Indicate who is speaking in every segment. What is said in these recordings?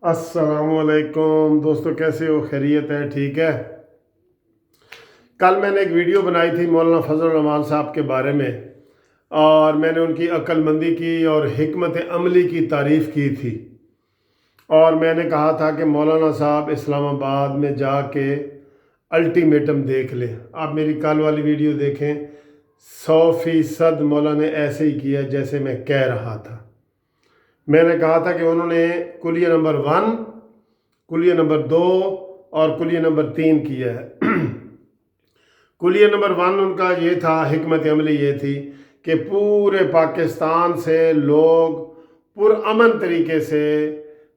Speaker 1: अस्सलामुअलैकुम दोस्तों, कैसे हो? खैरियत है? ठीक है। कल मैंने एक वीडियो बनाई थी मौलाना फजल रहमान साहब के बारे में, और मैंने उनकी अक्लमंदी की और हिकमत अमली की तारीफ़ की थी। और मैंने कहा था कि मौलाना साहब इस्लामाबाद में जाके अल्टीमेटम देख लें। आप मेरी कल वाली वीडियो देखें। 100% मौलाना ने ऐसे ही किया जैसे मैं कह रहा था। मैंने कहा था कि उन्होंने कुलिया नंबर 1, कुलिया नंबर 2 और कुलिया नंबर 3 किया है। कुलिया नंबर 1 उनका ये था, हिकमत अमली ये थी कि पूरे पाकिस्तान से लोग पुरअमन तरीके से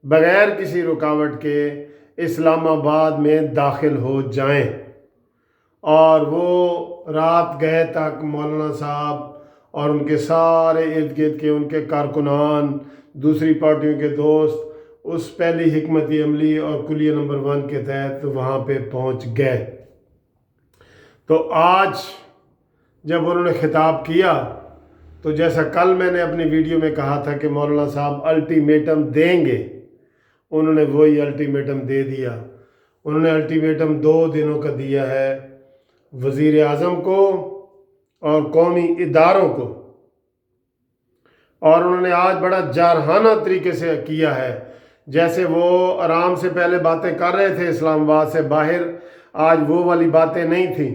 Speaker 1: बग़ैर किसी रुकावट के इस्लामाबाद में दाखिल हो जाएं। और वो रात गए तक मौलाना साहब और उनके सारे इर्द गिर्द के उनके कारकुनान, दूसरी पार्टियों के दोस्त उस पहली हिकमत अमली और कुलिया नंबर 1 के तहत वहाँ पे पहुँच गए। तो आज जब उन्होंने खिताब किया तो जैसा कल मैंने अपनी वीडियो में कहा था कि मौलाना साहब अल्टीमेटम देंगे, उन्होंने वही अल्टीमेटम दे दिया। उन्होंने अल्टीमेटम 2 दिनों का दिया है वज़ीर आज़म को और कौमी इदारों को। और उन्होंने आज बड़ा जारहाना तरीके से किया है, जैसे वो आराम से पहले बातें कर रहे थे इस्लामाबाद से बाहर, आज वो वाली बातें नहीं थी।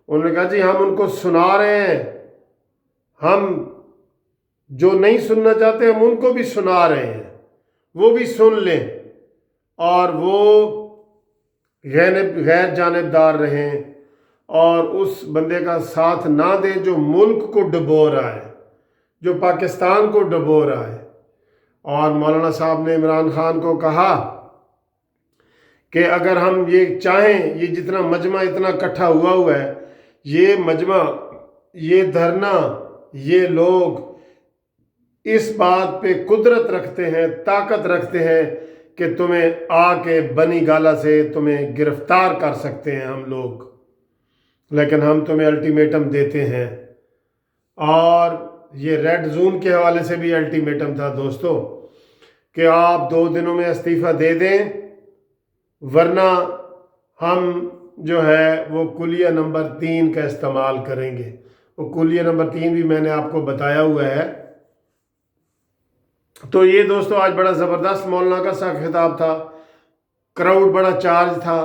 Speaker 1: उन्होंने कहा जी हम उनको सुना रहे हैं, हम जो नहीं सुनना चाहते हम उनको भी सुना रहे हैं, वो भी सुन लें और वो गैर जानिबदार रहें और उस बंदे का साथ ना दें जो मुल्क को डुबो रहा है, जो पाकिस्तान को डुबो रहा है। और मौलाना साहब ने इमरान खान को कहा कि अगर हम ये चाहें, ये जितना मजमा इतना इकट्ठा हुआ है, ये मजमा, ये धरना, ये लोग इस बात पे कुदरत रखते हैं, ताकत रखते हैं कि तुम्हें आके बनी गाला से तुम्हें गिरफ्तार कर सकते हैं हम लोग, लेकिन हम तुम्हें अल्टीमेटम देते हैं। और ये रेड जोन के हवाले से भी अल्टीमेटम था दोस्तों कि आप 2 दिनों में इस्तीफ़ा दे दें, वरना हम जो है वो कुलिया नंबर 3 का इस्तेमाल करेंगे। वो कुलिया नंबर 3 भी मैंने आपको बताया हुआ है। तो ये दोस्तों आज बड़ा ज़बरदस्त मौलाना का सा खिताब था, क्राउड बड़ा चार्ज था,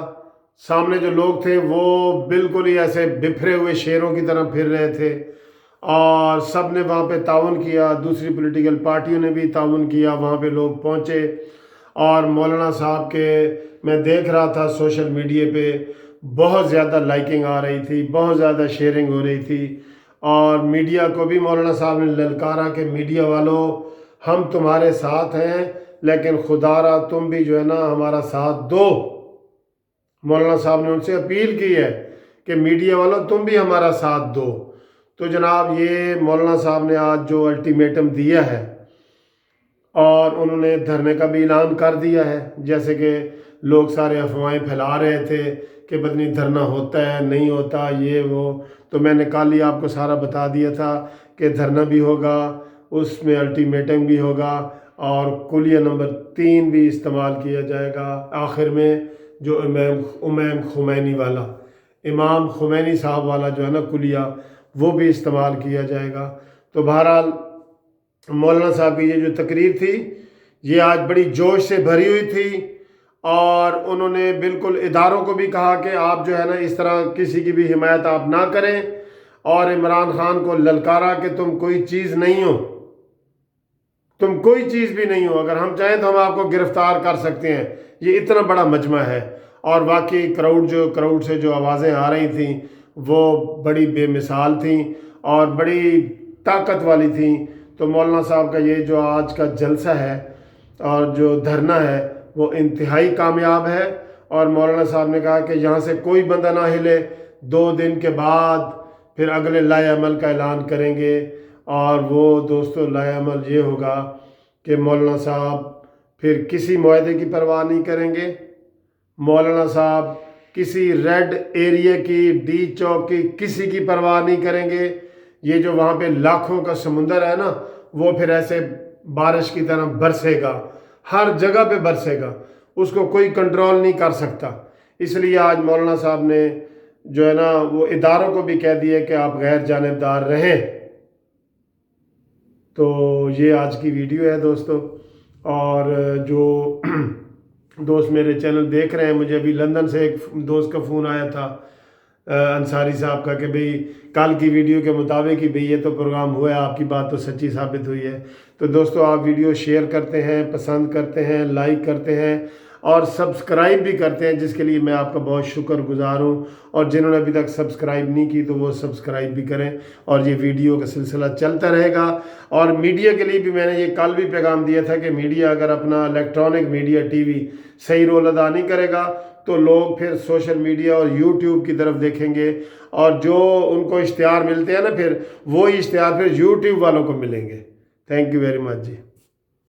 Speaker 1: सामने जो लोग थे वो बिल्कुल ही ऐसे बिखरे हुए शेरों की तरह फिर रहे थे और सब ने वहाँ पे ताउन किया, दूसरी पॉलिटिकल पार्टियों ने भी ताउन किया, वहाँ पे लोग पहुँचे। और मौलाना साहब के मैं देख रहा था सोशल मीडिया पे बहुत ज़्यादा लाइकिंग आ रही थी, बहुत ज़्यादा शेयरिंग हो रही थी। और मीडिया को भी मौलाना साहब ने ललकारा कि मीडिया वालों हम तुम्हारे साथ हैं, लेकिन खुदारा तुम भी जो है ना हमारा साथ दो। मौलाना साहब ने उनसे अपील की है कि मीडिया वालों तुम भी हमारा साथ दो। तो जनाब ये मौलाना साहब ने आज जो अल्टीमेटम दिया है और उन्होंने धरने का भी ऐलान कर दिया है, जैसे कि लोग सारे अफवाहें फैला रहे थे कि पता नहीं धरना होता है नहीं होता ये वो, तो मैंने कल ही आपको सारा बता दिया था कि धरना भी होगा, उसमें अल्टीमेटम भी होगा और कुलिया नंबर 3 भी इस्तेमाल किया जाएगा। आखिर में जो इमाम खुमैनी वाला, इमाम खुमैनी साहब वाला जो है ना कुलिया, वो भी इस्तेमाल किया जाएगा। तो बहरहाल मौलाना साहब की ये जो तकरीर थी ये आज बड़ी जोश से भरी हुई थी और उन्होंने बिल्कुल इदारों को भी कहा कि आप जो है ना इस तरह किसी की भी हिमायत आप ना करें, और इमरान खान को ललकारा कि तुम कोई चीज़ नहीं हो, तुम कोई चीज़ भी नहीं हो, अगर हम चाहें तो हम आपको गिरफ्तार कर सकते हैं। ये इतना बड़ा मजमा है। और वाकई क्राउड से जो आवाज़ें आ रही थी वो बड़ी बेमिसाल थी और बड़ी ताकत वाली थी। तो मौलाना साहब का ये जो आज का जलसा है और जो धरना है वो इंतहाई कामयाब है। और मौलाना साहब ने कहा कि यहाँ से कोई बंदा ना हिले, 2 दिन के बाद फिर अगले लाए अमल का ऐलान करेंगे। और वो दोस्तों लाए अमल ये होगा कि मौलाना साहब फिर किसी मुआहदे की परवाह नहीं करेंगे। मौलाना साहब किसी रेड एरिया की, डी चौक की, किसी की परवाह नहीं करेंगे। ये जो वहाँ पे लाखों का समुंदर है ना वो फिर ऐसे बारिश की तरह बरसेगा, ہر جگہ پہ برسے گا، اس کو کوئی کنٹرول نہیں کر سکتا۔ اس لیے آج مولانا صاحب نے جو ہے نا وہ اداروں کو بھی کہہ دیا کہ آپ غیر جانبدار رہیں۔ تو یہ آج کی ویڈیو ہے دوستو، اور جو دوست میرے چینل دیکھ رہے ہیں، مجھے ابھی لندن سے ایک دوست کا فون آیا تھا انصاری صاحب کا کہ بھئی کل کی ویڈیو کے مطابق ہی بھئی یہ تو پروگرام ہوا ہے، آپ کی بات تو سچی ثابت ہوئی ہے۔ تو دوستو آپ ویڈیو شیئر کرتے ہیں، پسند کرتے ہیں، لائک کرتے ہیں اور سبسکرائب بھی کرتے ہیں، جس کے لیے میں آپ کا بہت شکر گزار ہوں، اور جنہوں نے ابھی تک سبسکرائب نہیں کی تو وہ سبسکرائب بھی کریں، اور یہ ویڈیو کا سلسلہ چلتا رہے گا۔ اور میڈیا کے لیے بھی میں نے یہ کل بھی پیغام دیا تھا کہ میڈیا اگر اپنا الیکٹرانک میڈیا ٹی وی صحیح رول ادا نہیں کرے گا تو لوگ پھر سوشل میڈیا اور یوٹیوب کی طرف دیکھیں گے، اور جو ان کو اشتہار ملتے ہیں نا پھر وہی اشتہار پھر یوٹیوب والوں کو ملیں گے۔ Thank you very much G.